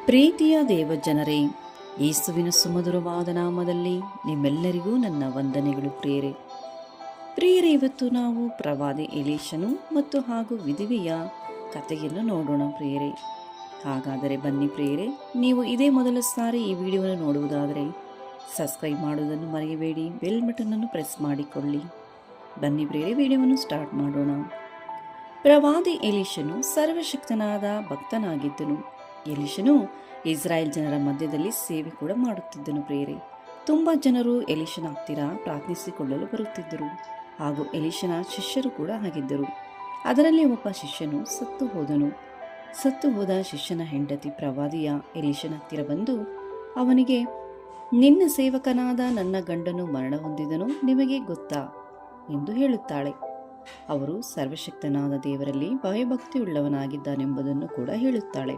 ಪ್ರೀತಿಯ ದೇವಜನರೇ, ಯೇಸುವಿನ ಸುಮಧುರವಾದ ನಾಮದಲ್ಲಿ ನಿಮ್ಮೆಲ್ಲರಿಗೂ ನನ್ನ ವಂದನೆಗಳು ಪ್ರಿಯರೇ. ಇವತ್ತು ನಾವು ಪ್ರವಾದಿ ಎಲೀಷನು ಮತ್ತು ಹಾಗೂ ವಿಧವೆಯ ಕಥೆಯನ್ನು ನೋಡೋಣ ಪ್ರಿಯರೇ. ಹಾಗಾದರೆ ಬನ್ನಿ ಪ್ರಿಯರೇ, ನೀವು ಇದೇ ಮೊದಲ ಸಾರಿ ಈ ವಿಡಿಯೋವನ್ನು ನೋಡುವುದಾದರೆ ಸಬ್ಸ್ಕ್ರೈಬ್ ಮಾಡುವುದನ್ನು ಮರೆಯಬೇಡಿ, ಬೆಲ್ ಬಟನ್ ಅನ್ನು ಪ್ರೆಸ್ ಮಾಡಿಕೊಳ್ಳಿ. ಬನ್ನಿ ಪ್ರಿಯರೇ, ವಿಡಿಯೋವನ್ನು ಸ್ಟಾರ್ಟ್ ಮಾಡೋಣ. ಪ್ರವಾದಿ ಎಲೀಷನು ಸರ್ವಶಕ್ತನಾದ ಭಕ್ತನಾಗಿದ್ದನು. ಎಲೀಷನು ಇಸ್ರಾಯೇಲ್ ಜನರ ಮಧ್ಯದಲ್ಲಿ ಸೇವೆ ಕೂಡ ಮಾಡುತ್ತಿದ್ದನು ಪ್ರಿಯರೇ. ತುಂಬ ಜನರು ಎಲೀಷನ ಹತ್ತಿರ ಪ್ರಾರ್ಥಿಸಿಕೊಳ್ಳಲು ಬರುತ್ತಿದ್ದರು, ಹಾಗೂ ಎಲೀಷನ ಶಿಷ್ಯರು ಕೂಡ ಆಗಿದ್ದರು. ಅದರಲ್ಲಿ ಒಬ್ಬ ಶಿಷ್ಯನು ಸತ್ತು ಹೋದ ಶಿಷ್ಯನ ಹೆಂಡತಿ ಪ್ರವಾದಿಯ ಎಲೀಷನ ಹತ್ತಿರ ಬಂದು ಅವನಿಗೆ, ನಿನ್ನ ಸೇವಕನಾದ ನನ್ನ ಗಂಡನು ಮರಣ ಹೊಂದಿದನು, ನಿಮಗೆ ಗೊತ್ತಾ ಎಂದು ಹೇಳುತ್ತಾಳೆ. ಅವರು ಸರ್ವಶಕ್ತನಾದ ದೇವರಲ್ಲಿ ಭಯಭಕ್ತಿಯುಳ್ಳವನಾಗಿದ್ದಾನೆಂಬುದನ್ನು ಕೂಡ ಹೇಳುತ್ತಾಳೆ.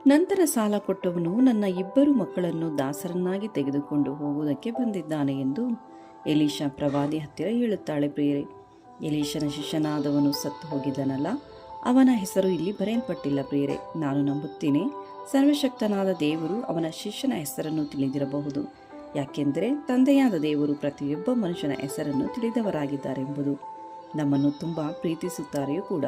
ನಂತರ ಸಾಲ ಕೊಟ್ಟವನು ನನ್ನ 2 ಮಕ್ಕಳನ್ನು ದಾಸರನ್ನಾಗಿ ತೆಗೆದುಕೊಂಡು ಹೋಗುವುದಕ್ಕೆ ಬಂದಿದ್ದಾನೆ ಎಂದು ಎಲೀಷ ಪ್ರವಾದಿ ಹತ್ತಿರ ಹೇಳುತ್ತಾಳೆ ಪ್ರಿಯರೇ. ಎಲೀಷನ ಶಿಷ್ಯನಾದವನು ಸತ್ತು ಹೋಗಿದ್ದನಲ್ಲ, ಅವನ ಹೆಸರು ಇಲ್ಲಿ ಬರೆಯಲ್ಪಟ್ಟಿಲ್ಲ ಪ್ರಿಯರೇ. ನಾನು ನಂಬುತ್ತೇನೆ, ಸರ್ವಶಕ್ತನಾದ ದೇವರು ಅವನ ಶಿಷ್ಯನ ಹೆಸರನ್ನು ತಿಳಿದಿರಬಹುದು. ಯಾಕೆಂದರೆ ತಂದೆಯಾದ ದೇವರು ಪ್ರತಿಯೊಬ್ಬ ಮನುಷ್ಯನ ಹೆಸರನ್ನು ತಿಳಿದವರಾಗಿದ್ದಾರೆಂಬುದು ನಮ್ಮನ್ನು ತುಂಬ ಪ್ರೀತಿಸುತ್ತಾರೆಯೂ ಕೂಡ.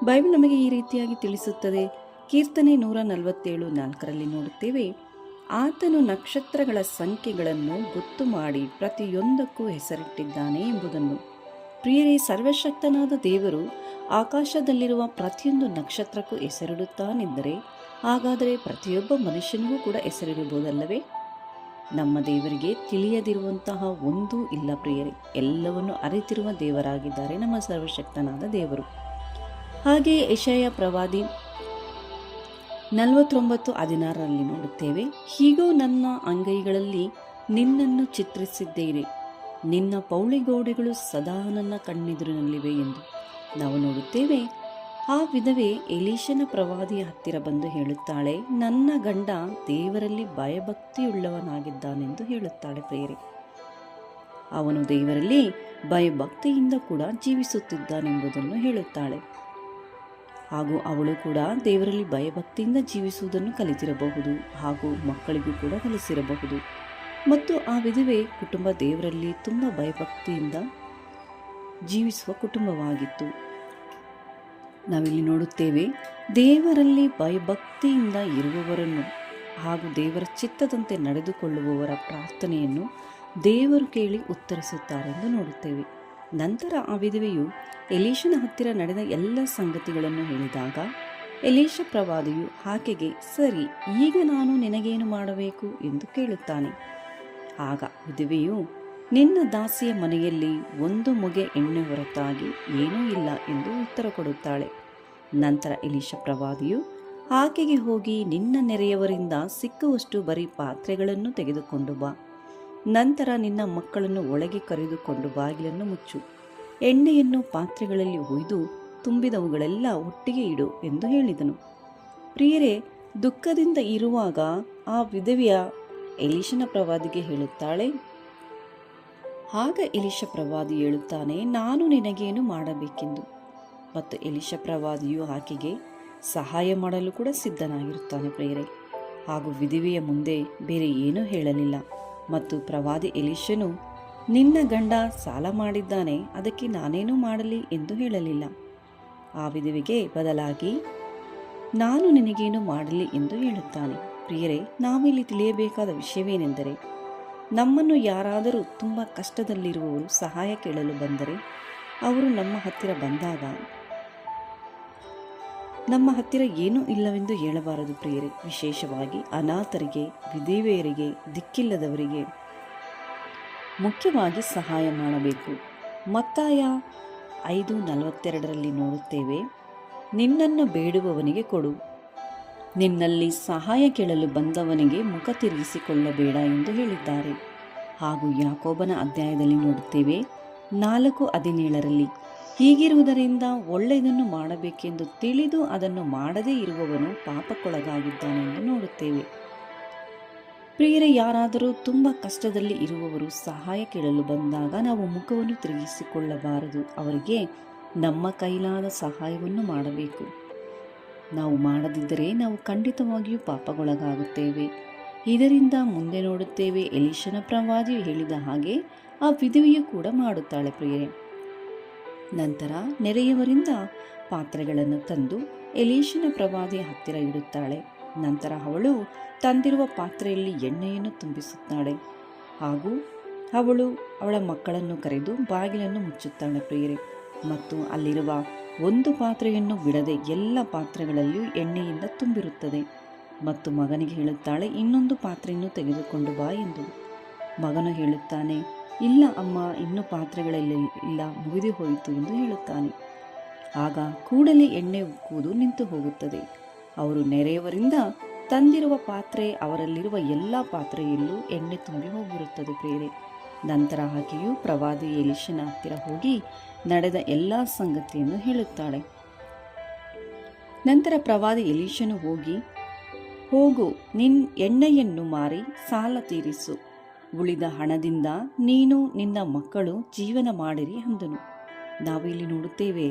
ಬೈಬಲ್ ನಮಗೆ ಈ ರೀತಿಯಾಗಿ ತಿಳಿಸುತ್ತದೆ. ಕೀರ್ತನೆ 147:4 ನೋಡುತ್ತೇವೆ, ಆತನು ನಕ್ಷತ್ರಗಳ ಸಂಖ್ಯೆಗಳನ್ನು ಗೊತ್ತು ಮಾಡಿ ಪ್ರತಿಯೊಂದಕ್ಕೂ ಹೆಸರಿಟ್ಟಿದ್ದಾನೆ ಎಂಬುದನ್ನು. ಪ್ರಿಯರೇ, ಸರ್ವಶಕ್ತನಾದ ದೇವರು ಆಕಾಶದಲ್ಲಿರುವ ಪ್ರತಿಯೊಂದು ನಕ್ಷತ್ರಕ್ಕೂ ಹೆಸರಿಡುತ್ತಾನೆಂದರೆ ಹಾಗಾದರೆ ಪ್ರತಿಯೊಬ್ಬ ಮನುಷ್ಯನಿಗೂ ಕೂಡ ಹೆಸರಿಡಬಹುದಲ್ಲವೇ? ನಮ್ಮ ದೇವರಿಗೆ ತಿಳಿಯದಿರುವಂತಹ ಒಂದೂ ಇಲ್ಲ ಪ್ರಿಯರೇ. ಎಲ್ಲವನ್ನು ಅರಿತಿರುವ ದೇವರಾಗಿದ್ದಾರೆ ನಮ್ಮ ಸರ್ವಶಕ್ತನಾದ ದೇವರು. ಹಾಗೆಯೇ ಯೆಶಾಯ ಪ್ರವಾದಿ 49:16 ನೋಡುತ್ತೇವೆ, ಹೀಗೋ ನನ್ನ ಅಂಗೈಗಳಲ್ಲಿ ನಿನ್ನನ್ನು ಚಿತ್ರಿಸಿದ್ದೇನೆ, ನಿನ್ನ ಪೌಳಿಗೋಡೆಗಳು ಸದಾ ನನ್ನ ಕಣ್ಣೆದುರಿನಲ್ಲಿವೆ ಎಂದು ನಾವು ನೋಡುತ್ತೇವೆ. ಆ ವಿಧವೆ ಎಲೀಷನ ಪ್ರವಾದಿಯ ಹತ್ತಿರ ಬಂದು ಹೇಳುತ್ತಾಳೆ, ನನ್ನ ಗಂಡ ದೇವರಲ್ಲಿ ಭಯಭಕ್ತಿಯುಳ್ಳವನಾಗಿದ್ದಾನೆಂದು ಹೇಳುತ್ತಾಳೆ ಪ್ರಿಯರೇ. ಅವನು ದೇವರಲ್ಲಿ ಭಯಭಕ್ತಿಯಿಂದ ಕೂಡ ಜೀವಿಸುತ್ತಿದ್ದಾನೆಂಬುದನ್ನು ಹೇಳುತ್ತಾಳೆ. ಹಾಗೂ ಅವಳು ಕೂಡ ದೇವರಲ್ಲಿ ಭಯಭಕ್ತಿಯಿಂದ ಜೀವಿಸುವುದನ್ನು ಕಲಿತಿರಬಹುದು, ಹಾಗೂ ಮಕ್ಕಳಿಗೂ ಕೂಡ ಕಲಿಸಿರಬಹುದು. ಮತ್ತು ಆ ವಿಧವೆ ಕುಟುಂಬ ದೇವರಲ್ಲಿ ತುಂಬ ಭಯಭಕ್ತಿಯಿಂದ ಜೀವಿಸುವ ಕುಟುಂಬವಾಗಿತ್ತು. ನಾವಿಲ್ಲಿ ನೋಡುತ್ತೇವೆ, ದೇವರಲ್ಲಿ ಭಯಭಕ್ತಿಯಿಂದ ಇರುವವರನ್ನು ಹಾಗೂ ದೇವರ ಚಿತ್ತದಂತೆ ನಡೆದುಕೊಳ್ಳುವವರ ಪ್ರಾರ್ಥನೆಯನ್ನು ದೇವರು ಕೇಳಿ ಉತ್ತರಿಸುತ್ತಾರೆಂದು ನೋಡುತ್ತೇವೆ. ನಂತರ ಆ ವಿಧವೆಯು ಎಲೀಷನ ಹತ್ತಿರ ನಡೆದ ಎಲ್ಲ ಸಂಗತಿಗಳನ್ನು ಹೇಳಿದಾಗ ಎಲೀಷ ಪ್ರವಾದಿಯು ಆಕೆಗೆ, ಸರಿ, ಈಗ ನಾನು ನಿನಗೇನು ಮಾಡಬೇಕು ಎಂದು ಕೇಳುತ್ತಾನೆ. ಆಗ ವಿಧವೆಯು, ನಿನ್ನ ದಾಸಿಯ ಮನೆಯಲ್ಲಿ 1 ಮೊಗೆ ಎಣ್ಣೆ ಹೊರತಾಗಿ ಏನೂ ಇಲ್ಲ ಎಂದು ಉತ್ತರ ಕೊಡುತ್ತಾಳೆ. ನಂತರ ಎಲೀಷ ಪ್ರವಾದಿಯು ಆಕೆಗೆ, ಹೋಗಿ ನಿನ್ನ ನೆರೆಯವರಿಂದ ಸಿಕ್ಕುವಷ್ಟು ಬರೀ ಪಾತ್ರೆಗಳನ್ನು ತೆಗೆದುಕೊಂಡು ಬಾ. ನಂತರ ನಿನ್ನ ಮಕ್ಕಳನ್ನು ಒಳಗೆ ಕರೆದುಕೊಂಡು ಬಾಗಿಲನ್ನು ಮುಚ್ಚು. ಎಣ್ಣೆಯನ್ನು ಪಾತ್ರೆಗಳಲ್ಲಿ ಹೊಯ್ದು ತುಂಬಿದವುಗಳೆಲ್ಲ ಒಟ್ಟಿಗೆ ಇಡು ಎಂದು ಹೇಳಿದನು. ಪ್ರಿಯರೇ, ದುಃಖದಿಂದ ಇರುವಾಗ ಆ ವಿಧವೆಯ ಎಲೀಷನ ಪ್ರವಾದಿಗೆ ಹೇಳುತ್ತಾಳೆ. ಆಗ ಎಲೀಷ ಪ್ರವಾದಿ ಹೇಳುತ್ತಾನೆ, ನಾನು ನಿನಗೇನು ಮಾಡಬೇಕೆಂದು. ಮತ್ತು ಎಲೀಷ ಪ್ರವಾದಿಯು ಆಕೆಗೆ ಸಹಾಯ ಮಾಡಲು ಕೂಡ ಸಿದ್ಧನಾಗಿರುತ್ತಾನೆ ಪ್ರಿಯರೇ. ಹಾಗೂ ವಿಧವೆಯ ಮುಂದೆ ಬೇರೆ ಏನೂ ಹೇಳಲಿಲ್ಲ. ಮತ್ತು ಪ್ರವಾದಿ ಎಲೀಷನು, ನಿನ್ನ ಗಂಡ ಸಾಲ ಮಾಡಿದ್ದಾನೆ, ಅದಕ್ಕೆ ನಾನೇನು ಮಾಡಲಿ ಎಂದು ಹೇಳಲಿಲ್ಲ. ಆ ವಿಧವೆಗೆ ಬದಲಾಗಿ, ನಾನು ನಿನಗೇನು ಮಾಡಲಿ ಎಂದು ಹೇಳುತ್ತಾನೆ. ಪ್ರಿಯರೇ, ನಾವಿಲ್ಲಿ ತಿಳಿಯಬೇಕಾದ ವಿಷಯವೇನೆಂದರೆ, ನಮ್ಮನ್ನು ಯಾರಾದರೂ ತುಂಬ ಕಷ್ಟದಲ್ಲಿರುವವರು ಸಹಾಯ ಕೇಳಲು ಬಂದರೆ, ಅವರು ನಮ್ಮ ಹತ್ತಿರ ಬಂದಾಗ ನಮ್ಮ ಹತ್ತಿರ ಏನೂ ಇಲ್ಲವೆಂದು ಹೇಳಬಾರದು ಪ್ರಿಯರೇ. ವಿಶೇಷವಾಗಿ ಅನಾಥರಿಗೆ, ವಿಧವೆಯರಿಗೆ, ದಿಕ್ಕಿಲ್ಲದವರಿಗೆ ಮುಖ್ಯವಾಗಿ ಸಹಾಯ ಮಾಡಬೇಕು. ಮತ್ತಾಯ 5:42 ನೋಡುತ್ತೇವೆ, ನಿನ್ನನ್ನು ಬೇಡುವವನಿಗೆ ಕೊಡು, ನಿನ್ನಲ್ಲಿ ಸಹಾಯ ಕೇಳಲು ಬಂದವನಿಗೆ ಮುಖ ತಿರುಗಿಸಿಕೊಳ್ಳಬೇಡ ಎಂದು ಹೇಳಿದ್ದಾರೆ. ಹಾಗೂ ಯಾಕೋಬನ ಅಧ್ಯಾಯದಲ್ಲಿ ನೋಡುತ್ತೇವೆ 4:17, ಹೀಗಿರುವುದರಿಂದ ಒಳ್ಳೆಯದನ್ನು ಮಾಡಬೇಕೆಂದು ತಿಳಿದು ಅದನ್ನು ಮಾಡದೇ ಇರುವವನು ಪಾಪಕ್ಕೊಳಗಾಗಿದ್ದಾನೆ ಎಂದು ನೋಡುತ್ತೇವೆ. ಪ್ರಿಯರೇ, ಯಾರಾದರೂ ತುಂಬ ಕಷ್ಟದಲ್ಲಿ ಇರುವವರು ಸಹಾಯ ಕೇಳಲು ಬಂದಾಗ ನಾವು ಮುಖವನ್ನು ತಿರುಗಿಸಿಕೊಳ್ಳಬಾರದು. ಅವರಿಗೆ ನಮ್ಮ ಕೈಲಾದ ಸಹಾಯವನ್ನು ಮಾಡಬೇಕು. ನಾವು ಮಾಡದಿದ್ದರೆ ನಾವು ಖಂಡಿತವಾಗಿಯೂ ಪಾಪಗೊಳಗಾಗುತ್ತೇವೆ. ಇದರಿಂದ ಮುಂದೆ ನೋಡುತ್ತೇವೆ, ಎಲೀಷನ ಪ್ರವಾದಿಯು ಹೇಳಿದ ಹಾಗೆ ಆ ವಿಧವೆಯು ಕೂಡ ಮಾಡುತ್ತಾಳೆ ಪ್ರಿಯರೇ. ನಂತರ ನೆರೆಯವರಿಂದ ಪಾತ್ರೆಗಳನ್ನು ತಂದು ಎಲೀಷನ ಪ್ರವಾದಿಯ ಹತ್ತಿರ ಇಡುತ್ತಾಳೆ. ನಂತರ ಅವಳು ತಂದಿರುವ ಪಾತ್ರೆಯಲ್ಲಿ ಎಣ್ಣೆಯನ್ನು ತುಂಬಿಸುತ್ತಾಳೆ ಹಾಗೂ ಅವಳ ಮಕ್ಕಳನ್ನು ಕರೆದು ಬಾಗಿಲನ್ನು ಮುಚ್ಚುತ್ತಾಳೆ ಪ್ರಿಯರೇ. ಮತ್ತು ಅಲ್ಲಿರುವ ಒಂದು ಪಾತ್ರೆಯನ್ನು ಬಿಡದೆ ಎಲ್ಲ ಪಾತ್ರೆಗಳಲ್ಲಿಯೂ ಎಣ್ಣೆಯಿಂದ ತುಂಬಿರುತ್ತದೆ. ಮತ್ತು ಮಗನಿಗೆ ಹೇಳುತ್ತಾಳೆ, ಇನ್ನೊಂದು ಪಾತ್ರೆಯನ್ನು ತೆಗೆದುಕೊಂಡು ಬಾ ಎಂದು. ಮಗನು ಹೇಳುತ್ತಾನೆ, ಇಲ್ಲ ಅಮ್ಮ, ಇನ್ನೂ ಪಾತ್ರೆಗಳಲ್ಲಿ ಇಲ್ಲ, ಮುಗಿದು ಹೋಯಿತು ಎಂದು ಹೇಳುತ್ತಾನೆ. ಆಗ ಕೂಡಲೇ ಎಣ್ಣೆ ಉಕ್ಕುವುದು ನಿಂತು ಹೋಗುತ್ತದೆ. ಅವರು ನೆರೆಯವರಿಂದ ತಂದಿರುವ ಪಾತ್ರೆ, ಅವರಲ್ಲಿರುವ ಎಲ್ಲ ಪಾತ್ರೆಯಲ್ಲೂ ಎಣ್ಣೆ ತುಂಬಿ ಹೋಗಿರುತ್ತದೆ ಪ್ರಿಯರೇ. ನಂತರ ಆಕೆಯು ಪ್ರವಾದಿ ಎಲೀಷನ ಹತ್ತಿರ ಹೋಗಿ ನಡೆದ ಎಲ್ಲ ಸಂಗತಿಯನ್ನು ಹೇಳುತ್ತಾಳೆ. ನಂತರ ಪ್ರವಾದಿ ಎಲೀಷನು ಹೋಗು, ಎಣ್ಣೆಯನ್ನು ಮಾರಿ ಸಾಲ ತೀರಿಸು, ಉಳಿದ ಹಣದಿಂದ ನೀನು ನಿನ್ನ ಮಕ್ಕಳು ಜೀವನ ಮಾಡಿರಿ ಅಂದನು. ನಾವು ಇಲ್ಲಿ ನೋಡುತ್ತೇವೆ,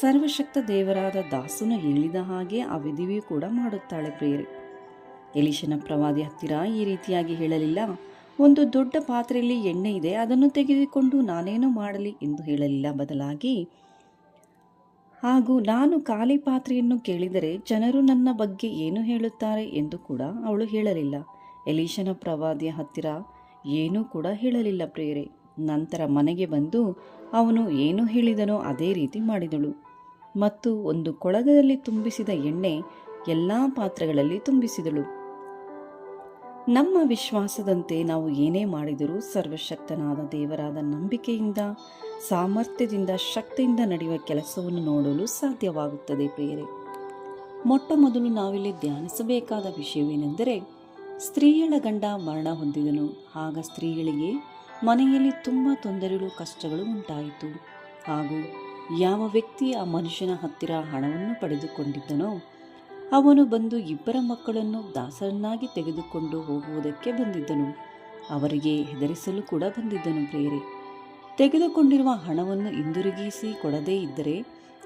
ಸರ್ವಶಕ್ತ ದೇವರಾದ ದಾಸನು ಹೇಳಿದ ಹಾಗೆ ಆ ವಿಧಿವಿಯೂ ಕೂಡ ಮಾಡುತ್ತಾಳೆ ಪ್ರಿಯರೇ. ಎಲೀಷನ ಪ್ರವಾದಿ ಹತ್ತಿರ ಈ ರೀತಿಯಾಗಿ ಹೇಳಲಿಲ್ಲ, ಒಂದು ದೊಡ್ಡ ಪಾತ್ರೆಯಲ್ಲಿ ಎಣ್ಣೆ ಇದೆ, ಅದನ್ನು ತೆಗೆದುಕೊಂಡು ನಾನೇನು ಮಾಡಲಿ ಎಂದು ಹೇಳಲಿಲ್ಲ. ಬದಲಾಗಿ, ಹಾಗೂ ನಾನು ಖಾಲಿ ಪಾತ್ರೆಯನ್ನು ಕೇಳಿದರೆ ಜನರು ನನ್ನ ಬಗ್ಗೆ ಏನು ಹೇಳುತ್ತಾರೆ ಎಂದು ಕೂಡ ಅವಳು ಹೇಳಲಿಲ್ಲ. ಎಲೀಷನ ಪ್ರವಾದಿಯ ಹತ್ತಿರ ಏನೂ ಕೂಡ ಹೇಳಲಿಲ್ಲ ಪ್ರಿಯರೇ. ನಂತರ ಮನೆಗೆ ಬಂದು ಅವನು ಏನು ಹೇಳಿದನೋ ಅದೇ ರೀತಿ ಮಾಡಿದಳು. ಮತ್ತು ಒಂದು ಕೊಳಗದಲ್ಲಿ ತುಂಬಿಸಿದ ಎಣ್ಣೆ ಎಲ್ಲ ಪಾತ್ರೆಗಳಲ್ಲಿ ತುಂಬಿಸಿದಳು. ನಮ್ಮ ವಿಶ್ವಾಸದಂತೆ ನಾವು ಏನೇ ಮಾಡಿದರೂ ಸರ್ವಶಕ್ತನಾದ ದೇವರಾದ ನಂಬಿಕೆಯಿಂದ, ಸಾಮರ್ಥ್ಯದಿಂದ, ಶಕ್ತಿಯಿಂದ ನಡೆಯುವ ಕೆಲಸವನ್ನು ನೋಡಲು ಸಾಧ್ಯವಾಗುತ್ತದೆ ಪ್ರಿಯರೇ. ಮೊಟ್ಟ ಮೊದಲು ನಾವಿಲ್ಲಿ ಧ್ಯಾನಿಸಬೇಕಾದ ವಿಷಯವೇನೆಂದರೆ, ಸ್ತ್ರೀಯಳ ಗಂಡ ಮರಣ ಹೊಂದಿದನು. ಆಗ ಸ್ತ್ರೀಗಳಿಗೆ ಮನೆಯಲ್ಲಿ ತುಂಬ ತೊಂದರೆಗಳು, ಕಷ್ಟಗಳು ಉಂಟಾಯಿತು. ಹಾಗೂ ಯಾವ ವ್ಯಕ್ತಿ ಆ ಮನುಷ್ಯನ ಹತ್ತಿರ ಹಣವನ್ನು ಪಡೆದುಕೊಂಡಿದ್ದನೋ ಅವನು ಬಂದು ಇಬ್ಬರ ಮಕ್ಕಳನ್ನು ದಾಸರನ್ನಾಗಿ ತೆಗೆದುಕೊಂಡು ಹೋಗುವುದಕ್ಕೆ ಬಂದಿದ್ದನು. ಅವರಿಗೆ ಹೆದರಿಸಲು ಕೂಡ ಬಂದಿದ್ದನು ಪ್ರಿಯರೇ. ತೆಗೆದುಕೊಂಡಿರುವ ಹಣವನ್ನು ಹಿಂದಿರುಗಿಸಿ ಕೊಡದೇ ಇದ್ದರೆ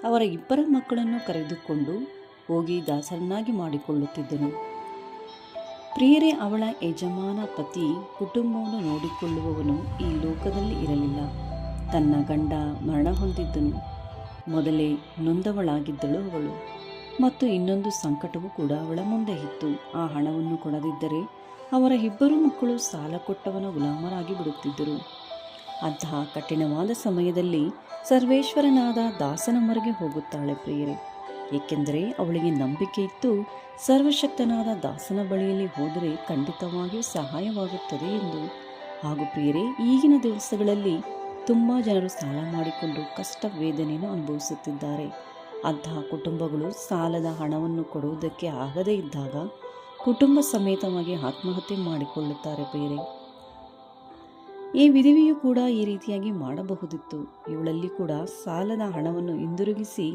ಅವರ ಇಬ್ಬರ ಮಕ್ಕಳನ್ನು ಕರೆದುಕೊಂಡು ಹೋಗಿ ದಾಸರನ್ನಾಗಿ ಮಾಡಿಕೊಳ್ಳುತ್ತಿದ್ದನು. ಪ್ರಿಯರೇ, ಅವಳ ಯಜಮಾನ ಪತಿ ಕುಟುಂಬವನ್ನು ನೋಡಿಕೊಳ್ಳುವವನು ಈ ಲೋಕದಲ್ಲಿ ಇರಲಿಲ್ಲ. ತನ್ನ ಗಂಡ ಮರಣ ಹೊಂದಿದ್ದನು. ಮೊದಲೇ ನೊಂದವಳಾಗಿದ್ದಳು ಅವಳು. ಮತ್ತು ಇನ್ನೊಂದು ಸಂಕಟವೂ ಕೂಡ ಅವಳ ಮುಂದೆ ಇತ್ತು. ಆ ಹಣವನ್ನು ಕೊಡದಿದ್ದರೆ ಅವರ ಇಬ್ಬರು ಮಕ್ಕಳು ಸಾಲ ಕೊಟ್ಟವನ ಗುಲಾಮರಾಗಿ ಬಿಡುತ್ತಿದ್ದರು. ಅಂತಹ ಕಠಿಣವಾದ ಸಮಯದಲ್ಲಿ ಸರ್ವೇಶ್ವರನಾದ ದಾಸನ ಮೊರೆಗೆ ಹೋಗುತ್ತಾಳೆ ಪ್ರಿಯರೇ. ಏಕೆಂದರೆ ಅವಳಿಗೆ ನಂಬಿಕೆ ಇತ್ತು, ಸರ್ವಶಕ್ತನಾದ ದಾಸನ ಬಳಿಯಲ್ಲಿ ಹೋದರೆ ಖಂಡಿತವಾಗಿಯೂ ಸಹಾಯವಾಗುತ್ತದೆ ಎಂದು. ಹಾಗೂ ಪ್ರಿಯರೇ, ಈಗಿನ ದಿವಸಗಳಲ್ಲಿ ತುಂಬ ಜನರು ಸಾಲ ಮಾಡಿಕೊಂಡು ಕಷ್ಟ ವೇದನೆಯನ್ನು ಅನುಭವಿಸುತ್ತಿದ್ದಾರೆ. ಅಂತಹ ಕುಟುಂಬಗಳು ಸಾಲದ ಹಣವನ್ನು ಕೊಡುವುದಕ್ಕೆ ಆಗದೇ ಇದ್ದಾಗ ಕುಟುಂಬ ಸಮೇತವಾಗಿ ಆತ್ಮಹತ್ಯೆ ಮಾಡಿಕೊಳ್ಳುತ್ತಾರೆ ಪ್ರಿಯರೇ. ಈ ವಿಧಿವಿಯೂ ಕೂಡ ಈ ರೀತಿಯಾಗಿ ಮಾಡಬಹುದಿತ್ತು. ಇವಳಲ್ಲಿ ಕೂಡ ಸಾಲದ ಹಣವನ್ನು ಹಿಂದಿರುಗಿಸಿ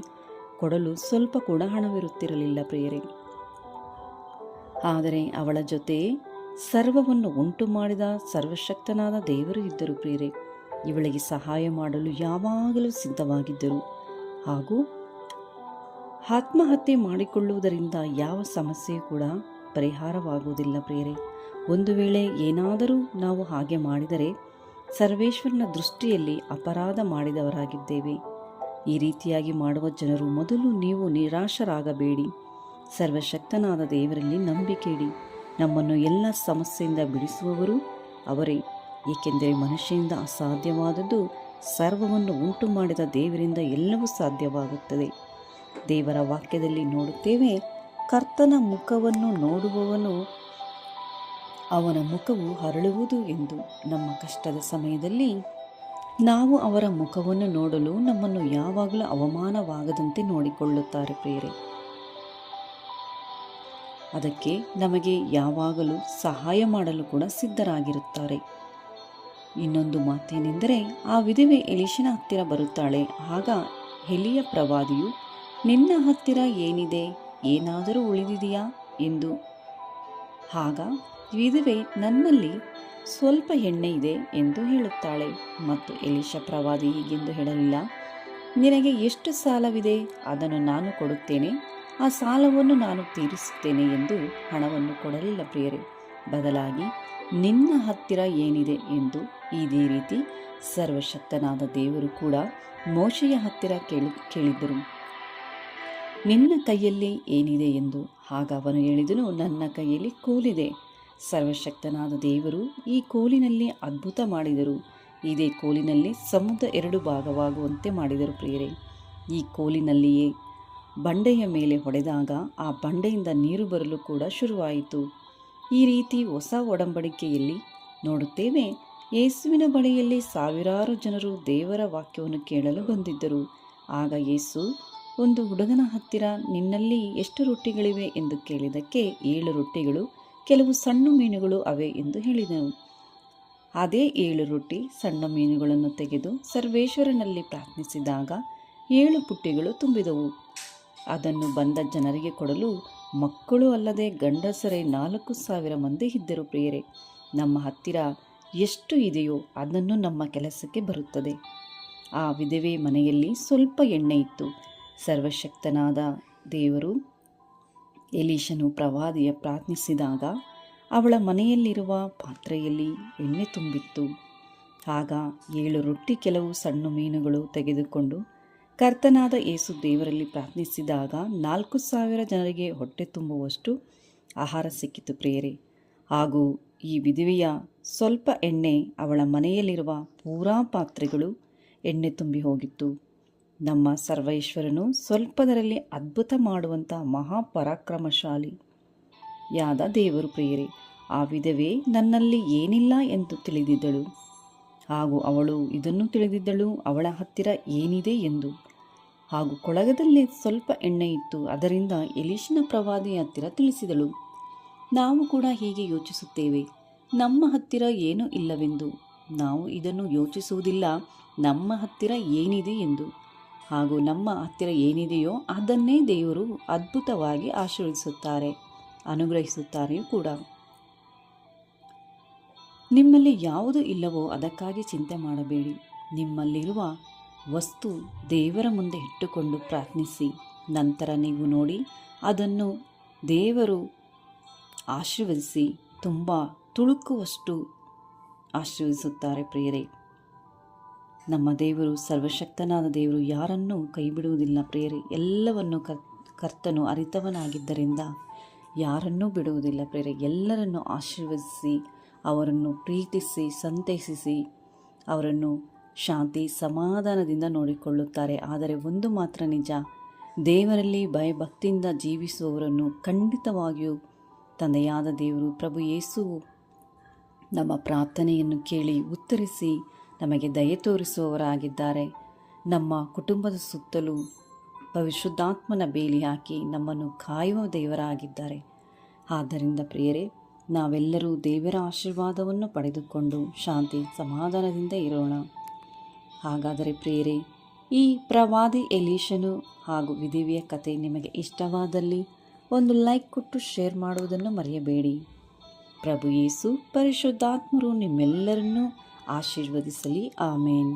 ಕೊಡಲು ಸ್ವಲ್ಪ ಕೂಡ ಹಣವಿರುತ್ತಿರಲಿಲ್ಲ ಪ್ರಿಯರೇ. ಆದರೆ ಅವಳ ಜೊತೆ ಸರ್ವವನ್ನು ಉಂಟು ಮಾಡಿದ ಸರ್ವಶಕ್ತನಾದ ದೇವರು ಇದ್ದರು ಪ್ರಿಯರೇ. ಇವಳಿಗೆ ಸಹಾಯ ಮಾಡಲು ಯಾವಾಗಲೂ ಸಿದ್ಧವಾಗಿದ್ದರು. ಹಾಗೂ ಆತ್ಮಹತ್ಯೆ ಮಾಡಿಕೊಳ್ಳುವುದರಿಂದ ಯಾವ ಸಮಸ್ಯೆಯೂ ಕೂಡ ಪರಿಹಾರವಾಗುವುದಿಲ್ಲ ಪ್ರಿಯರೇ. ಒಂದು ವೇಳೆ ಏನಾದರೂ ನಾವು ಹಾಗೆ ಮಾಡಿದರೆ ಸರ್ವೇಶ್ವರನ ದೃಷ್ಟಿಯಲ್ಲಿ ಅಪರಾಧ ಮಾಡಿದವರಾಗಿದ್ದೇವೆ. ಈ ರೀತಿಯಾಗಿ ಮಾಡುವ ಜನರು ಮೊದಲು ನೀವು ನಿರಾಶರಾಗಬೇಡಿ. ಸರ್ವಶಕ್ತನಾದ ದೇವರಲ್ಲಿ ನಂಬಿಕೆ ಇಡಿ. ನಮ್ಮನ್ನು ಎಲ್ಲ ಸಮಸ್ಯೆಯಿಂದ ಬಿಡಿಸುವವರು ಅವರೇ. ಏಕೆಂದರೆ ಮನುಷ್ಯನಿಂದ ಅಸಾಧ್ಯವಾದದ್ದು ಸರ್ವವನ್ನು ಉಂಟು ಮಾಡಿದ ದೇವರಿಂದ ಎಲ್ಲವೂ ಸಾಧ್ಯವಾಗುತ್ತದೆ. ದೇವರ ವಾಕ್ಯದಲ್ಲಿ ನೋಡುತ್ತೇವೆ, ಕರ್ತನ ಮುಖವನ್ನು ನೋಡುವವನು ಅವನ ಮುಖವು ಹರಳುವುದು ಎಂದು. ನಮ್ಮ ಕಷ್ಟದ ಸಮಯದಲ್ಲಿ ನಾವು ಅವರ ಮುಖವನ್ನು ನೋಡಲು ನಮ್ಮನ್ನು ಯಾವಾಗಲೂ ಅವಮಾನವಾಗದಂತೆ ನೋಡಿಕೊಳ್ಳುತ್ತಾರೆ ಪ್ರಿಯರೇ. ಅದಕ್ಕೆ ನಮಗೆ ಯಾವಾಗಲೂ ಸಹಾಯ ಮಾಡಲು ಕೂಡ ಸಿದ್ಧರಾಗಿರುತ್ತಾರೆ. ಇನ್ನೊಂದು ಮಾತೇನೆಂದರೆ, ಆ ವಿಧವೆ ಎಲೀಷನ ಹತ್ತಿರ ಬರುತ್ತಾಳೆ. ಆಗ ಎಲಿಯ ಪ್ರವಾದಿಯು, ನಿನ್ನ ಹತ್ತಿರ ಏನಿದೆ, ಏನಾದರೂ ಉಳಿದಿದೆಯಾ ಎಂದು. ಆಗ ವಿಧವೆ, ನನ್ನಲ್ಲಿ ಸ್ವಲ್ಪ ಎಣ್ಣೆ ಇದೆ ಎಂದು ಹೇಳುತ್ತಾಳೆ. ಮತ್ತು ಎಲೀಷ ಪ್ರವಾದಿ ಹೀಗೆಂದು ಹೇಳಲಿಲ್ಲ, ನಿನಗೆ ಎಷ್ಟು ಸಾಲವಿದೆ ಅದನ್ನು ನಾನು ಕೊಡುತ್ತೇನೆ, ಆ ಸಾಲವನ್ನು ನಾನು ತೀರಿಸುತ್ತೇನೆ ಎಂದು ಹಣವನ್ನು ಕೊಡಲಿಲ್ಲ ಪ್ರಿಯರೇ. ಬದಲಾಗಿ ನಿನ್ನ ಹತ್ತಿರ ಏನಿದೆ ಎಂದು ಇದೇ ರೀತಿ ಸರ್ವಶಕ್ತನಾದ ದೇವರು ಕೂಡ ಮೋಶೆಯ ಹತ್ತಿರ ಕೇಳಿದ್ದರು, ನಿನ್ನ ಕೈಯಲ್ಲಿ ಏನಿದೆ ಎಂದು. ಆಗ ಅವನು ಹೇಳಿದನು, ನನ್ನ ಕೈಯಲ್ಲಿ ಕೋಲಿದೆ. ಸರ್ವಶಕ್ತನಾದ ದೇವರು ಈ ಕೋಲಿನಲ್ಲಿ ಅದ್ಭುತ ಮಾಡಿದರು. ಇದೇ ಕೋಲಿನಲ್ಲಿ ಸಮುದ್ರ 2 ಭಾಗವಾಗುವಂತೆ ಮಾಡಿದರು ಪ್ರಿಯರೇ. ಈ ಕೋಲಿನಲ್ಲಿಯೇ ಬಂಡೆಯ ಮೇಲೆ ಹೊಡೆದಾಗ ಆ ಬಂಡೆಯಿಂದ ನೀರು ಬರಲು ಕೂಡ ಶುರುವಾಯಿತು. ಈ ರೀತಿ ಹೊಸ ಒಡಂಬಡಿಕೆಯಲ್ಲಿ ನೋಡುತ್ತೇವೆ. ಯೇಸುವಿನ ಬಳಿಯಲ್ಲಿ ಸಾವಿರಾರು ಜನರು ದೇವರ ವಾಕ್ಯವನ್ನು ಕೇಳಲು ಬಂದಿದ್ದರು. ಆಗ ಯೇಸು ಒಂದು ಹುಡುಗನ ಹತ್ತಿರ ನಿನ್ನಲ್ಲಿ ಎಷ್ಟು ರೊಟ್ಟಿಗಳಿವೆ ಎಂದು ಕೇಳಿದ್ದಕ್ಕೆ 7 ರೊಟ್ಟಿಗಳು ಕೆಲವು ಸಣ್ಣ ಮೀನುಗಳು ಅವೆ ಎಂದು ಹೇಳಿದನು. ಅದೇ 7 ರೊಟ್ಟಿ ಸಣ್ಣ ಮೀನುಗಳನ್ನು ತೆಗೆದು ಸರ್ವೇಶ್ವರನಲ್ಲಿ ಪ್ರಾರ್ಥಿಸಿದಾಗ 7 ಪುಟ್ಟಿಗಳು ತುಂಬಿದವು. ಅದನ್ನು ಬಂದ ಜನರಿಗೆ ಕೊಡಲು ಮಕ್ಕಳು ಅಲ್ಲದೆ ಗಂಡಸರೇ 4,000 ಮಂದಿ ಇದ್ದರು ಪ್ರಿಯರೇ. ನಮ್ಮ ಹತ್ತಿರ ಎಷ್ಟು ಇದೆಯೋ ಅದನ್ನು ನಮ್ಮ ಕೆಲಸಕ್ಕೆ ಬರುತ್ತದೆ. ಆ ವಿಧವೆ ಮನೆಯಲ್ಲಿ ಸ್ವಲ್ಪ ಎಣ್ಣೆ ಇತ್ತು. ಸರ್ವಶಕ್ತನಾದ ದೇವರು ಎಲೀಷನು ಪ್ರವಾದಿಯ ಪ್ರಾರ್ಥಿಸಿದಾಗ ಅವಳ ಮನೆಯಲ್ಲಿರುವ ಪಾತ್ರೆಯಲ್ಲಿ ಎಣ್ಣೆ ತುಂಬಿತ್ತು. ಆಗ 7 ರೊಟ್ಟಿ ಕೆಲವು ಸಣ್ಣ ಮೀನುಗಳು ತೆಗೆದುಕೊಂಡು ಕರ್ತನಾದ ಯೇಸು ದೇವರಲ್ಲಿ ಪ್ರಾರ್ಥಿಸಿದಾಗ 4,000 ಜನರಿಗೆ ಹೊಟ್ಟೆ ತುಂಬುವಷ್ಟು ಆಹಾರ ಸಿಕ್ಕಿತು ಪ್ರಿಯರೇ. ಹಾಗೂ ಈ ವಿಧವೆಯ ಸ್ವಲ್ಪ ಎಣ್ಣೆ ಅವಳ ಮನೆಯಲ್ಲಿರುವ ಪೂರಾ ಪಾತ್ರೆಗಳು ಎಣ್ಣೆ ತುಂಬಿ ಹೋಗಿತ್ತು. ನಮ್ಮ ಸರ್ವೇಶ್ವರನು ಸ್ವಲ್ಪದರಲ್ಲಿ ಅದ್ಭುತ ಮಾಡುವಂಥ ಮಹಾಪರಾಕ್ರಮಶಾಲಿಯಾದ ದೇವರು ಪ್ರಿಯರೇ. ಆ ವಿಧವೆ ನನ್ನಲ್ಲಿ ಏನಿಲ್ಲ ಎಂದು ತಿಳಿದಿದ್ದಳು. ಹಾಗೂ ಅವಳು ಇದನ್ನು ತಿಳಿದಿದ್ದಳು, ಅವಳ ಹತ್ತಿರ ಏನಿದೆ ಎಂದು. ಹಾಗೂ ಕೊಳಗದಲ್ಲಿ ಸ್ವಲ್ಪ ಎಣ್ಣೆ ಇತ್ತು, ಅದರಿಂದ ಎಲೀಷನ ಪ್ರವಾದಿಯ ಹತ್ತಿರ ತಿಳಿಸಿದಳು. ನಾವು ಕೂಡ ಹೀಗೆ ಯೋಚಿಸುತ್ತೇವೆ, ನಮ್ಮ ಹತ್ತಿರ ಏನೂ ಇಲ್ಲವೆಂದು. ನಾವು ಇದನ್ನು ಯೋಚಿಸುವುದಿಲ್ಲ, ನಮ್ಮ ಹತ್ತಿರ ಏನಿದೆ ಎಂದು. ಹಾಗೂ ನಮ್ಮ ಹತ್ತಿರ ಏನಿದೆಯೋ ಅದನ್ನೇ ದೇವರು ಅದ್ಭುತವಾಗಿ ಆಶೀರ್ವದಿಸುತ್ತಾರೆ, ಅನುಗ್ರಹಿಸುತ್ತಾರೆಯೂ ಕೂಡ. ನಿಮ್ಮಲ್ಲಿ ಯಾವುದು ಇಲ್ಲವೋ ಅದಕ್ಕಾಗಿ ಚಿಂತೆ ಮಾಡಬೇಡಿ. ನಿಮ್ಮಲ್ಲಿರುವ ವಸ್ತು ದೇವರ ಮುಂದೆ ಇಟ್ಟುಕೊಂಡು ಪ್ರಾರ್ಥಿಸಿ. ನಂತರ ನೀವು ನೋಡಿ ಅದನ್ನು ದೇವರು ಆಶೀರ್ವದಿಸಿ ತುಂಬ ತುಳುಕುವಷ್ಟು ಆಶೀರ್ವದಿಸುತ್ತಾರೆ ಪ್ರಿಯರೇ. ನಮ್ಮ ದೇವರು ಸರ್ವಶಕ್ತನಾದ ದೇವರು ಯಾರನ್ನೂ ಕೈ ಬಿಡುವುದಿಲ್ಲ ಪ್ರಿಯರೇ. ಎಲ್ಲವನ್ನು ಕರ್ತನು ಅರಿತವನಾಗಿದ್ದರಿಂದ ಯಾರನ್ನೂ ಬಿಡುವುದಿಲ್ಲ ಪ್ರಿಯರೇ. ಎಲ್ಲರನ್ನು ಆಶೀರ್ವದಿಸಿ, ಅವರನ್ನು ಪ್ರೀತಿಸಿ, ಸಂತೈಸಿಸಿ, ಅವರನ್ನು ಶಾಂತಿ ಸಮಾಧಾನದಿಂದ ನೋಡಿಕೊಳ್ಳುತ್ತಾರೆ. ಆದರೆ ಒಂದು ಮಾತ್ರ ನಿಜ, ದೇವರಲ್ಲಿ ಭಯಭಕ್ತಿಯಿಂದ ಜೀವಿಸುವವರನ್ನು ಖಂಡಿತವಾಗಿಯೂ ತಂದೆಯಾದ ದೇವರು ಪ್ರಭು ಯೇಸುವು ನಮ್ಮ ಪ್ರಾರ್ಥನೆಯನ್ನು ಕೇಳಿ ಉತ್ತರಿಸಿ ನಮಗೆ ದಯೆ ತೋರಿಸುವವರಾಗಿದ್ದಾರೆ. ನಮ್ಮ ಕುಟುಂಬದ ಸುತ್ತಲೂ ಪರಿಶುದ್ಧಾತ್ಮನ ಬೇಲಿ ಹಾಕಿ ನಮ್ಮನ್ನು ಕಾಯುವ ದೇವರಾಗಿದ್ದಾರೆ. ಆದ್ದರಿಂದ ಪ್ರಿಯರೇ, ನಾವೆಲ್ಲರೂ ದೇವರ ಆಶೀರ್ವಾದವನ್ನು ಪಡೆದುಕೊಂಡು ಶಾಂತಿ ಸಮಾಧಾನದಿಂದ ಇರೋಣ. ಹಾಗಾದರೆ ಪ್ರಿಯರೇ, ಈ ಪ್ರವಾದಿ ಎಲೀಷನು ಹಾಗೂ ವಿಧವೆಯ ಕಥೆ ನಿಮಗೆ ಇಷ್ಟವಾದಲ್ಲಿ ಒಂದು ಲೈಕ್ ಕೊಟ್ಟು ಶೇರ್ ಮಾಡುವುದನ್ನು ಮರೆಯಬೇಡಿ. ಪ್ರಭು ಯೇಸು ಪರಿಶುದ್ಧಾತ್ಮರು ನಿಮ್ಮೆಲ್ಲರನ್ನೂ ಆಶೀರ್ವದಿಸಲಿ. ಆಮೇನ್.